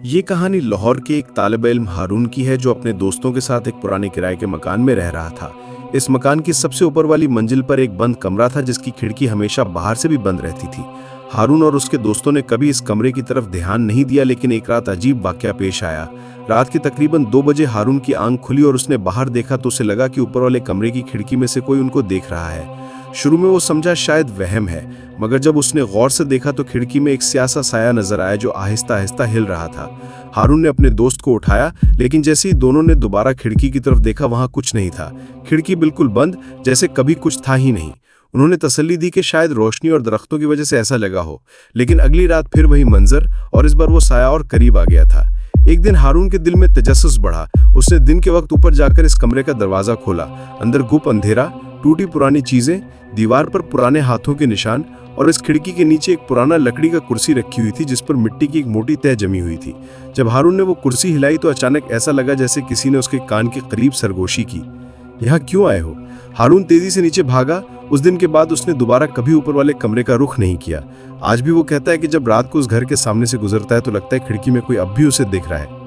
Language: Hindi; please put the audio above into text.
ये कहानी लाहौर के एक तालिब इल्म हारून की है जो अपने दोस्तों के साथ एक पुराने किराए के मकान में रह रहा था। इस मकान की सबसे ऊपर वाली मंजिल पर एक बंद कमरा था जिसकी खिड़की हमेशा बाहर से भी बंद रहती थी। हारून और उसके दोस्तों ने कभी इस कमरे की तरफ ध्यान नहीं दिया, लेकिन एक रात अजीब वाकया पेश आया। रात के तकरीबन 2 बजे हारून की आंख खुली और उसने बाहर देखा तो उसे लगा कि ऊपर वाले कमरे की खिड़की में से कोई उनको देख रहा है। शुरू में वो समझा शायद वहम है, मगर जब उसने गौर से देखा तो खिड़की में एक स्यासा साया नजर आया जो आहिस्ता आहिस्ता हिल रहा था। हारून ने अपने दोस्त को उठाया, लेकिन जैसे ही दोनों ने दोबारा खिड़की की तरफ देखा वहां कुछ नहीं था। खिड़की बिल्कुल बंद, जैसे कभी कुछ था ही नहीं। उन्होंने तसल्ली दी कि शायद रोशनी और दरख्तों की वजह से ऐसा लगा हो, लेकिन अगली रात फिर वही मंजर, और इस बार वो साया और करीब आ गया था। एक दिन हारून के दिल में तजस्सुस बढ़ा। उसने दिन के वक्त ऊपर जाकर इस कमरे का दरवाजा खोला। अंदर गुप अंधेरा, टूटी पुरानी चीजें, दीवार पर पुराने हाथों के निशान, और इस खिड़की के नीचे एक पुराना लकड़ी का कुर्सी रखी हुई थी जिस पर मिट्टी की एक मोटी तह जमी हुई थी। जब हारून ने वो कुर्सी हिलाई तो अचानक ऐसा लगा जैसे किसी ने उसके कान के करीब सरगोशी की। यहाँ क्यों आए हो? हारून तेजी से नीचे भागा। उस दिन के बाद उसने दोबारा कभी ऊपर वाले कमरे का रुख नहीं किया। आज भी वो कहता है कि जब रात को उस घर के सामने से गुजरता है तो लगता है खिड़की में कोई अब भी उसे देख रहा है।